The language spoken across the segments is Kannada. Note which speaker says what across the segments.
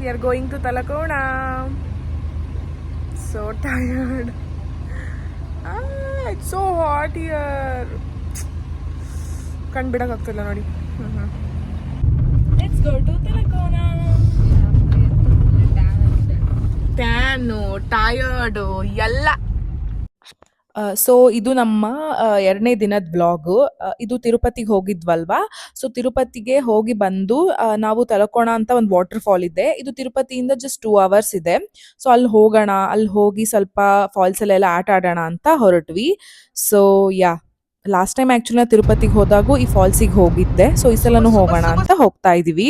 Speaker 1: We are going to Talakona. So tired. It's so hot here. Can't ಬಿಡಕ್ಕಾಗ್ತಿಲ್ಲ ನೋಡಿ. Let's go to Talakona. Tan, tired, ಎಲ್ಲ. ಸೊ ಇದು ನಮ್ಮ 2ನೇ ದಿನದ ವ್ಲಾಗು. ಇದು ತಿರುಪತಿಗೆ ಹೋಗಿದ್ವಲ್ವಾ. ಸೊ ತಿರುಪತಿಗೆ ಹೋಗಿ ಬಂದು ನಾವು ತಲಕೋಣ ಅಂತ ಒಂದು ವಾಟರ್ ಫಾಲ್ ಇದೆ. ಇದು ತಿರುಪತಿಯಿಂದ ಜಸ್ಟ್ 2 hours ಇದೆ. ಸೊ ಅಲ್ಲಿ ಹೋಗೋಣ, ಅಲ್ಲಿ ಹೋಗಿ ಸ್ವಲ್ಪ ಫಾಲ್ಸ್ ಅಲ್ಲೆಲ್ಲ ಆಟ ಆಡೋಣ ಅಂತ ಹೊರಟ್ವಿ. ಸೊ ಲಾಸ್ಟ್ ಟೈಮ್ ಆಕ್ಚುಲಿ ತಿರುಪತಿಗೆ ಹೋದಾಗೂ ಈ ಫಾಲ್ಸಿಗೆ ಹೋಗಿದ್ದೆ. ಸೊ ಈ ಸಲನೂ ಹೋಗೋಣ ಅಂತ ಹೋಗ್ತಾ ಇದೀವಿ.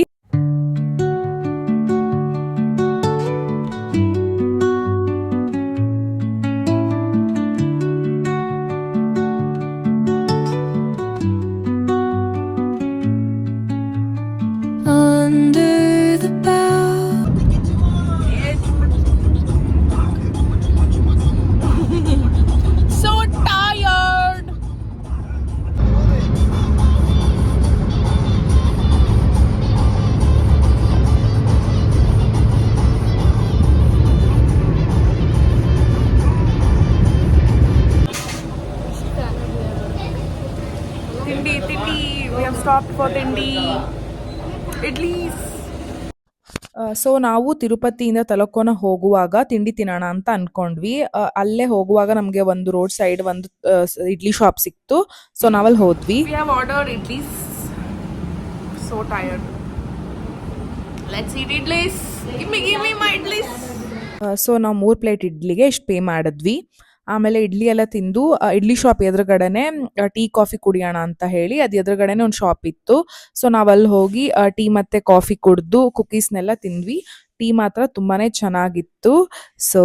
Speaker 1: We have stopped for ತಿಂಡಿ, ಇಡ್ಲೀಸ್. ಸೊ ನಾವು ತಿರುಪತಿಯಿಂದ ತಲಕೋನ ಹೋಗುವಾಗ ತಿಂಡಿ ತಿನ್ನೋಣ ಅಂತ ಅನ್ಕೊಂಡ್ವಿ. ಅಲ್ಲೇ ಹೋಗುವಾಗ ನಮಗೆ ಒಂದು ರೋಡ್ ಸೈಡ್ ಒಂದು ಇಡ್ಲಿ ಶಾಪ್ ಸಿಕ್ತು. ಸೊ ನಾವಲ್ಲಿ ಹೋದ್ವಿ. We have ordered idlis. So tired. Let's eat idlis. Give me my idlis. So ನಾವು 3 ಪ್ಲೇಟ್ ಇಡ್ಲಿಗೆ ಇಷ್ಟು ಪೇ ಮಾಡಿದ್ವಿ. ಆಮೇಲೆ ಇಡ್ಲಿ ಎಲ್ಲ ತಿಂದು ಇಡ್ಲಿ ಶಾಪ್ ಎದುರುಗಡೆನೆ ಟೀ ಕಾಫಿ ಕುಡಿಯೋಣ ಅಂತ ಹೇಳಿ ಅದು ಎದುರುಗಡೆನೆ ಒಂದು ಶಾಪ್ ಇತ್ತು. ಸೊ ನಾವಲ್ಲಿ ಹೋಗಿ ಟೀ ಮತ್ತೆ ಕಾಫಿ ಕುಡಿದು ಕುಕೀಸ್ನೆಲ್ಲ ತಿಂದ್ವಿ. ಟೀ ಮಾತ್ರ ತುಂಬಾನೇ ಚೆನ್ನಾಗಿತ್ತು. ಸೊ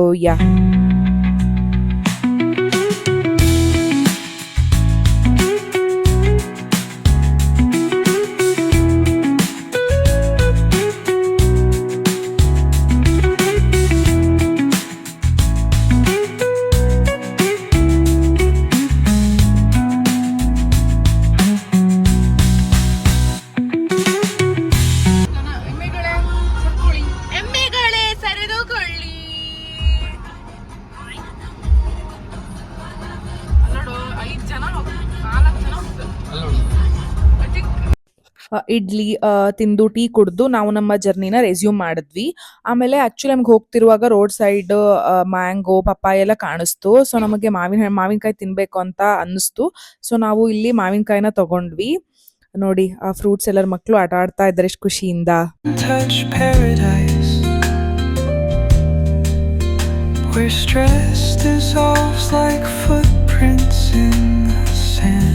Speaker 1: ಇಡ್ಲಿ ತಿಂದು ಟೀ ಕುಡಿದು ನಾವು ನಮ್ಮ ಜರ್ನಿನ ರೆಸ್ಯೂಮ್ ಮಾಡಿದ್ವಿ. ಆಮೇಲೆ ಆಕ್ಚುಲಿ ನಮ್ಗೆ ಹೋಗ್ತಿರುವಾಗ ರೋಡ್ ಸೈಡ್ ಮ್ಯಾಂಗೋ ಪಪ್ಪಾಯ ಎಲ್ಲ ಕಾಣಿಸ್ತು. ಸೊ ನಮಗೆ ಮಾವಿನಕಾಯಿ ತಿನ್ಬೇಕು ಅಂತ ಅನ್ನಿಸ್ತು. ಸೊ ನಾವು ಇಲ್ಲಿ ಮಾವಿನಕಾಯಿನ ತಗೊಂಡ್ವಿ. ನೋಡಿ ಆ ಫ್ರೂಟ್ಸ್ ಎಲ್ಲರ ಮಕ್ಕಳು ಆಟ ಆಡ್ತಾ ಇದ್ದಾರೆ ಎಷ್ಟು ಖುಷಿಯಿಂದ. Where stress dissolves like footprints in the sand.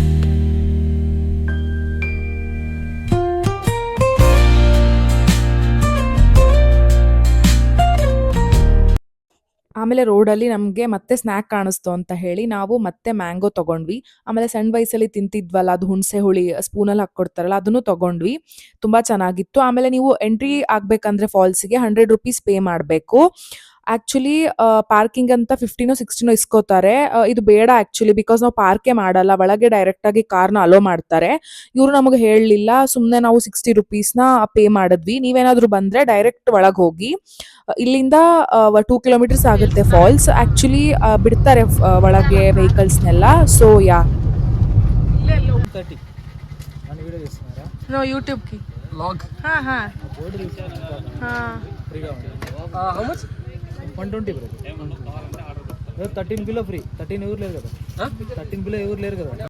Speaker 1: ಆಮೇಲೆ ರೋಡಲ್ಲಿ ನಮಗೆ ಮತ್ತೆ ಸ್ನ್ಯಾಕ್ ಕಾಣಿಸ್ತು ಅಂತ ಹೇಳಿ ನಾವು ಮತ್ತೆ ಮ್ಯಾಂಗೋ ತಗೊಂಡ್ವಿ. ಆಮೇಲೆ ಸಣ್ಣ ವಯಸ್ಸಲ್ಲಿ ತಿಂತಿದ್ವಲ್ಲ ಅದು ಹುಣಸೆ ಹುಳಿ ಸ್ಪೂನಲ್ಲಿ ಹಾಕ್ಕೊಡ್ತಾರಲ್ಲ ಅದನ್ನು ತಗೊಂಡ್ವಿ. ತುಂಬಾ ಚೆನ್ನಾಗಿತ್ತು. ಆಮೇಲೆ ನೀವು ಎಂಟ್ರಿ ಆಗ್ಬೇಕಂದ್ರೆ ಫಾಲ್ಸ್ಗೆ 100 rupees ಪೇ ಮಾಡಬೇಕು. ಆಕ್ಚುಲಿ ಪಾರ್ಕಿಂಗ್ ಅಂತ 15 or 16 ಇಸ್ಕೋತಾರೆ. ಇದು ಬೇಡ ಆಕ್ಚುಲಿ, ಬಿಕಾಸ್ ನಾವು ಪಾರ್ಕೇ ಮಾಡಲ್ಲ, ಒಳಗೆ ಡೈರೆಕ್ಟ್ ಆಗಿ ಕಾರ್ನ ಅಲೋ ಮಾಡ್ತಾರೆ. ಇವರು ನಮಗೆ ಹೇಳಲಿಲ್ಲ, ಸುಮ್ಮನೆ ನಾವು 60 rupeesನ ಪೇ ಮಾಡಿದ್ವಿ. ನೀವೇನಾದ್ರೂ ಬಂದ್ರೆ ಡೈರೆಕ್ಟ್ ಒಳಗೆ ಹೋಗಿ. ಇಲ್ಲಿಂದ 2 kilometers ಆಗುತ್ತೆ ಫಾಲ್ಸ್. ಆಕ್ಚುಲಿ ಬಿಡ್ತಾರೆ ಒಳಗೆ ವೆಹಿಕಲ್ಸ್ನೆಲ್ಲ. ಸೊ ಯೂಟ್ಯೂಬ್ కి vlog how much 120 bro. 13 below free. 13 ఎవరు లేరు కదా. 13 బిలో ఎవరు లేరు కదా.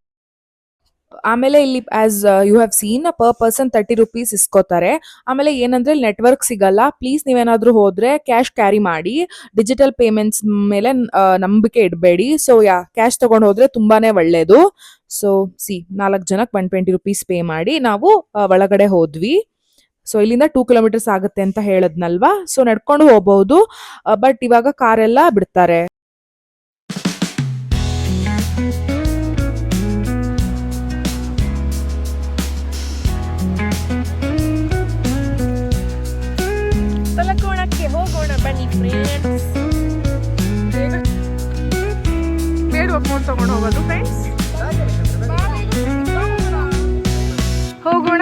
Speaker 1: ಆಮೇಲೆ ಇಲ್ಲಿ as you have seen per person 30 rupees ಇಸ್ಕೋತಾರೆ. ಆಮೇಲೆ ಏನಂದ್ರೆ ನೆಟ್ವರ್ಕ್ ಸಿಗಲ್ಲ. ಪ್ಲೀಸ್ ನೀವೇನಾದ್ರೂ ಹೋದ್ರೆ ಕ್ಯಾಶ್ ಕ್ಯಾರಿ ಮಾಡಿ. ಡಿಜಿಟಲ್ ಪೇಮೆಂಟ್ಸ್ ಮೇಲೆ ನಂಬಿಕೆ ಇಡಬೇಡಿ. ಸೊ ಕ್ಯಾಶ್ ತಗೊಂಡು ಹೋದ್ರೆ ತುಂಬಾನೇ ಒಳ್ಳೇದು. ಸೊ 4 ಜನಕ್ಕೆ 120 rupees ಪೇ ಮಾಡಿ ನಾವು ಒಳಗಡೆ ಹೋದ್ವಿ. ಸೊ ಇಲ್ಲಿಂದ 2 kilometers ಆಗುತ್ತೆ ಅಂತ ಹೇಳದ್ನಲ್ವಾ. ಸೊ ನಡ್ಕೊಂಡು ಹೋಗ್ಬಹುದು, ಬಟ್ ಇವಾಗ ಕಾರೆಲ್ಲ ಬಿಡ್ತಾರೆ. ತಲಕೋಣಕ್ಕೆ ಹೋಗೋಣ ಬನ್ನಿ ಫ್ರೆಂಡ್ಸ್. ಬೇಡ ಫೋನ್ ತಗೊಂಡು ಹೋಗೋದು ಫ್ರೆಂಡ್ಸ್. ಹೋಗೋಣ.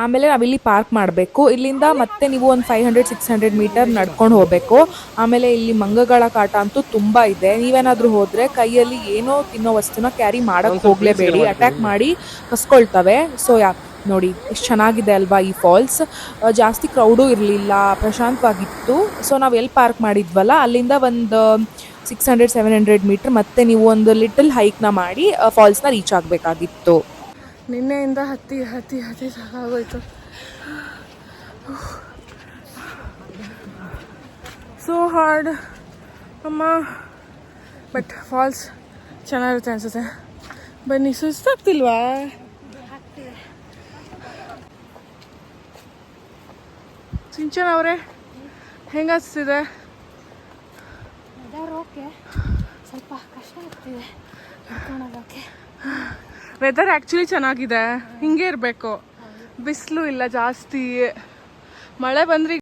Speaker 1: ಆಮೇಲೆ ನಾವಿಲ್ಲಿ ಪಾರ್ಕ್ ಮಾಡಬೇಕು. ಇಲ್ಲಿಂದ ಮತ್ತೆ ನೀವು ಒಂದು 500-600 ಮೀಟರ್ ನಡ್ಕೊಂಡು ಹೋಗಬೇಕು. ಆಮೇಲೆ ಇಲ್ಲಿ ಮಂಗಗಳ ಕಾಟ ಅಂತೂ ತುಂಬ ಇದೆ. ನೀವೇನಾದರೂ ಹೋದರೆ ಕೈಯಲ್ಲಿ ಏನೋ ತಿನ್ನೋ ವಸ್ತುನ ಕ್ಯಾರಿ ಮಾಡೋಕ್ಕೆ ಹೋಗಲೇಬೇಡಿ, ಅಟ್ಯಾಕ್ ಮಾಡಿ ಕಸ್ಕೊಳ್ತವೆ. ಸೊ ನೋಡಿ ಎಷ್ಟು ಚೆನ್ನಾಗಿದೆ ಅಲ್ವಾ ಈ ಫಾಲ್ಸ್. ಜಾಸ್ತಿ ಕ್ರೌಡು ಇರಲಿಲ್ಲ, ಪ್ರಶಾಂತವಾಗಿತ್ತು. ಸೊ ನಾವು ಎಲ್ಲಿ ಪಾರ್ಕ್ ಮಾಡಿದ್ವಲ್ಲ ಅಲ್ಲಿಂದ ಒಂದು 600-700 ಮೀಟರ್ ಮತ್ತೆ ನೀವು ಒಂದು ಲಿಟಲ್ ಹೈಕ್ನ ಮಾಡಿ ಫಾಲ್ಸ್ನ ರೀಚ್ ಆಗಬೇಕಾಗಿತ್ತು.
Speaker 2: ನಿನ್ನೆಯಿಂದ ಹತ್ತಿ ಸಾಕಾಗೋಯ್ತು. ಸೋ ಹಾರ್ಡ್ ಅಮ್ಮ. ಬಟ್ ಫಾಲ್ಸ್ ಚೆನ್ನಾಗಿರುತ್ತೆ ಅನಿಸುತ್ತೆ. ಬನ್ನಿ, ಸುಸ್ತಾಗ್ತಿಲ್ವಾ? ಸಿಂಚನ್ ಅವರೇ, ಹೆಂಗೆ ಅನಿಸ್ತಿದೆ?
Speaker 3: ಓಕೆ, ಸ್ವಲ್ಪ ಕಷ್ಟ ಆಗ್ತಿದೆ ಹೋಗೋಕ್ಕೆ.
Speaker 2: ವೆದರ್ ಆ್ಯಕ್ಚುಲಿ ಚೆನ್ನಾಗಿದೆ, ಹಿಂಗೆ ಇರಬೇಕು. ಬಿಸಿಲು ಇಲ್ಲ ಜಾಸ್ತಿ, ಮಳೆ ಬಂದ್ರೆ.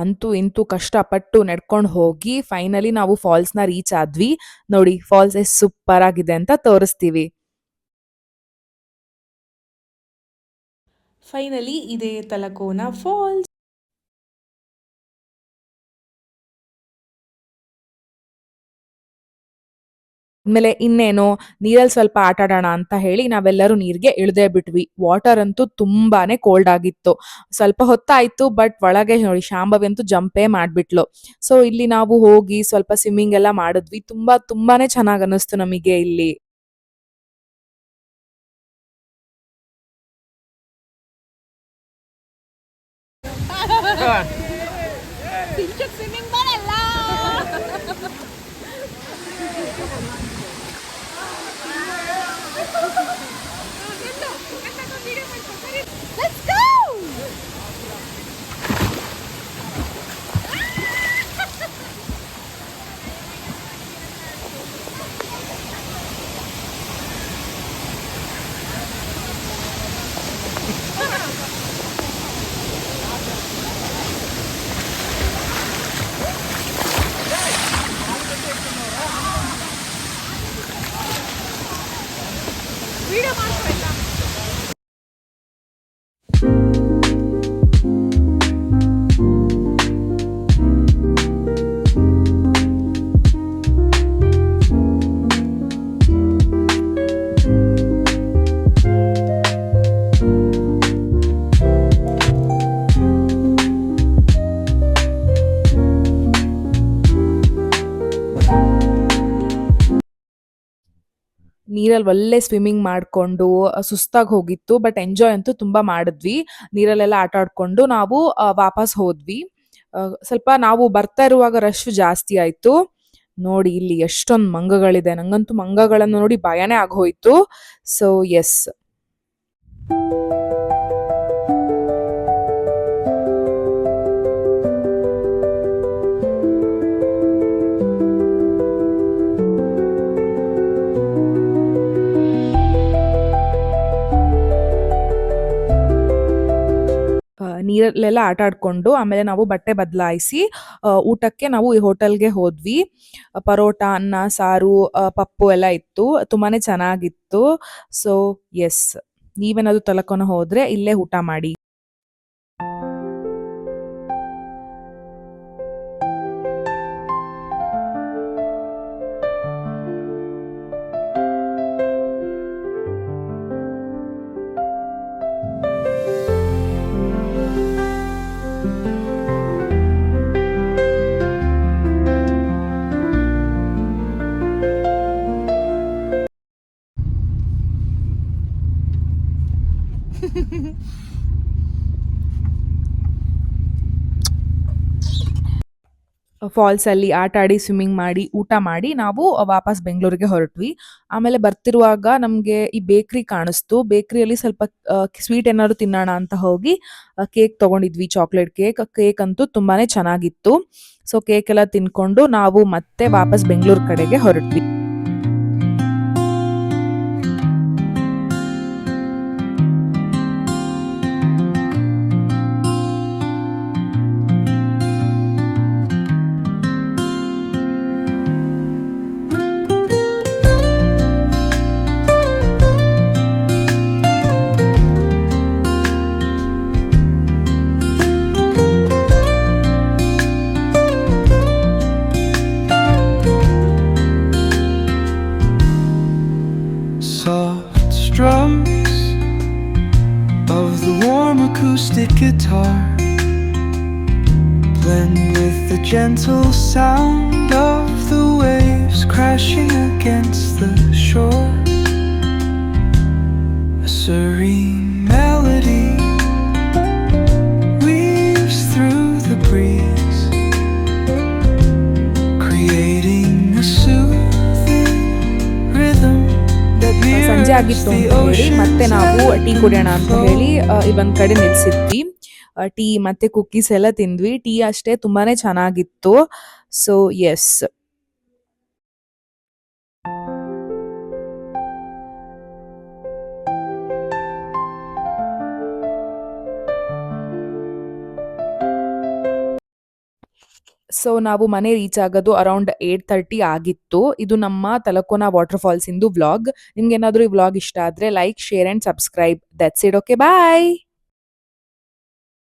Speaker 1: ಅಂತೂ ಇಂತೂ ಕಷ್ಟಪಟ್ಟು ನಡ್ಕೊಂಡು ಹೋಗಿ ಫೈನಲಿ ನಾವು ಫಾಲ್ಸ್ನ ರೀಚ್ ಆದ್ವಿ. ನೋಡಿ ಫಾಲ್ಸ್ ಎಷ್ಟು ಸೂಪರ್ ಆಗಿದೆ ಅಂತ ತೋರಿಸ್ತೀವಿ. ಫೈನಲಿ ಇದೇ ತಲಕೋನ ಫಾಲ್ಸ್. ಆಮೇಲೆ ಇನ್ನೇನು ನೀರಲ್ಲಿ ಸ್ವಲ್ಪ ಆಟ ಆಡೋಣ ಅಂತ ಹೇಳಿ ನಾವೆಲ್ಲರೂ ನೀರಿಗೆ ಇಳಿದೇ ಬಿಟ್ವಿ. ವಾಟರ್ ಅಂತೂ ತುಂಬಾನೇ ಕೋಲ್ಡ್ ಆಗಿತ್ತು. ಸ್ವಲ್ಪ ಹೊತ್ತಾಯ್ತು, ಬಟ್ ಒಳಗೆ ನೋಡಿ ಶಾಂಭವಿ ಅಂತೂ ಜಂಪೇ ಮಾಡ್ಬಿಟ್ಲು. ಸೊ ಇಲ್ಲಿ ನಾವು ಹೋಗಿ ಸ್ವಲ್ಪ ಸ್ವಿಮ್ಮಿಂಗ್ ಎಲ್ಲ ಮಾಡಿದ್ವಿ. ತುಂಬಾನೇ ಚೆನ್ನಾಗಿ ಅನ್ನಿಸ್ತು ನಮಗೆ ಇಲ್ಲಿ. ನೀರಲ್ಲಿ ಒಳ್ಳೆ ಸ್ವಿಮ್ಮಿಂಗ್ ಮಾಡಿಕೊಂಡು ಸುಸ್ತಾಗಿ ಹೋಗಿತ್ತು, ಬಟ್ ಎಂಜಾಯ್ ಅಂತೂ ತುಂಬ ಮಾಡಿದ್ವಿ. ನೀರಲ್ಲೆಲ್ಲ ಆಟ ಆಡ್ಕೊಂಡು ನಾವು ವಾಪಸ್ ಹೋದ್ವಿ. ಸ್ವಲ್ಪ ನಾವು ಬರ್ತಾ ಇರುವಾಗ ರಶ್ ಜಾಸ್ತಿ ಆಯಿತು. ನೋಡಿ ಇಲ್ಲಿ ಎಷ್ಟೊಂದು ಮಂಗಗಳಿದೆ. ನಂಗಂತೂ ಮಂಗಗಳನ್ನು ನೋಡಿ ಭಯನೇ ಆಗೋಯ್ತು. ಸೊ ಎಸ್, ನೀರಲ್ಲೆಲ್ಲ ಆಟ ಆಡ್ಕೊಂಡು ಆಮೇಲೆ ನಾವು ಬಟ್ಟೆ ಬದಲಾಯಿಸಿ ಊಟಕ್ಕೆ ನಾವು ಈ ಹೋಟೆಲ್ಗೆ ಹೋದ್ವಿ. ಪರೋಟ, ಅನ್ನ, ಸಾರು, ಪಪ್ಪು ಎಲ್ಲ ಇತ್ತು. ತುಂಬಾನೇ ಚೆನ್ನಾಗಿತ್ತು. ಸೊ ಎಸ್, ನೀವೇನಾದ್ರು ತಲಕೋನ ಹೋದ್ರೆ ಇಲ್ಲೇ ಊಟ ಮಾಡಿ. ಫಾಲ್ಸಲ್ಲಿ ಆಟ ಆಡಿ ಸ್ವಿಮ್ಮಿಂಗ್ ಮಾಡಿ ಊಟ ಮಾಡಿ ನಾವು ವಾಪಸ್ ಬೆಂಗಳೂರಿಗೆ ಹೊರಟ್ವಿ. ಆಮೇಲೆ ಬರ್ತಿರುವಾಗ ನಮಗೆ ಈ ಬೇಕ್ರಿ ಕಾಣಿಸ್ತು. ಬೇಕ್ರಿಯಲ್ಲಿ ಸ್ವಲ್ಪ ಸ್ವೀಟ್ ಏನಾದ್ರು ತಿನ್ನೋಣ ಅಂತ ಹೋಗಿ ಕೇಕ್ ತಗೊಂಡಿದ್ವಿ, ಚಾಕ್ಲೇಟ್ ಕೇಕ್. ಕೇಕ್ ಅಂತೂ ತುಂಬಾನೇ ಚೆನ್ನಾಗಿತ್ತು. ಸೊ ಕೇಕ್ ಎಲ್ಲ ತಿನ್ಕೊಂಡು ನಾವು ಮತ್ತೆ ವಾಪಸ್ ಬೆಂಗಳೂರು ಕಡೆಗೆ ಹೊರಟ್ವಿ.
Speaker 4: acoustic guitar blend with the gentle sound of the waves crashing against the shore. A serene melody weaves through the breeze, creating a soothing rhythm that
Speaker 1: ಸಂಜೆ
Speaker 4: mirrors
Speaker 1: ಆಗಿತ್ತು
Speaker 4: the
Speaker 1: ಅಂತ ಹೇಳಿ ಮತ್ತೆ
Speaker 4: ocean's
Speaker 1: ನಾವು ಟೀ
Speaker 4: ebb
Speaker 1: ಕುಡಿಯೋಣ
Speaker 4: and
Speaker 1: ಅಂತ
Speaker 4: flow.
Speaker 1: ಹೇಳಿ ಇವೊಂದ್ ಕಡೆ ನಿಲ್ಸಿದ್ವಿ. ಟೀ ಮತ್ತೆ ಕುಕ್ಕೀಸ್ ಎಲ್ಲ ತಿಂದ್ವಿ. ಟೀ ಅಷ್ಟೇ ತುಂಬಾನೇ ಚೆನ್ನಾಗಿತ್ತು. So S. ಸೊ ನಾವು ಮನೆ ರೀಚ್ ಆಗೋದು ಅರೌಂಡ್ 8:30 ಆಗಿತ್ತು. ಇದು ನಮ್ಮ ತಲಕೋನ ವಾಟರ್ ಫಾಲ್ಸ್ ಇಂದು ವ್ಲಾಗ್. ನಿಮ್ಗೆ ಏನಾದ್ರೂ ಈ ವ್ಲಾಗ್ ಇಷ್ಟ ಆದ್ರೆ like, share and subscribe. That's it. Okay, bye.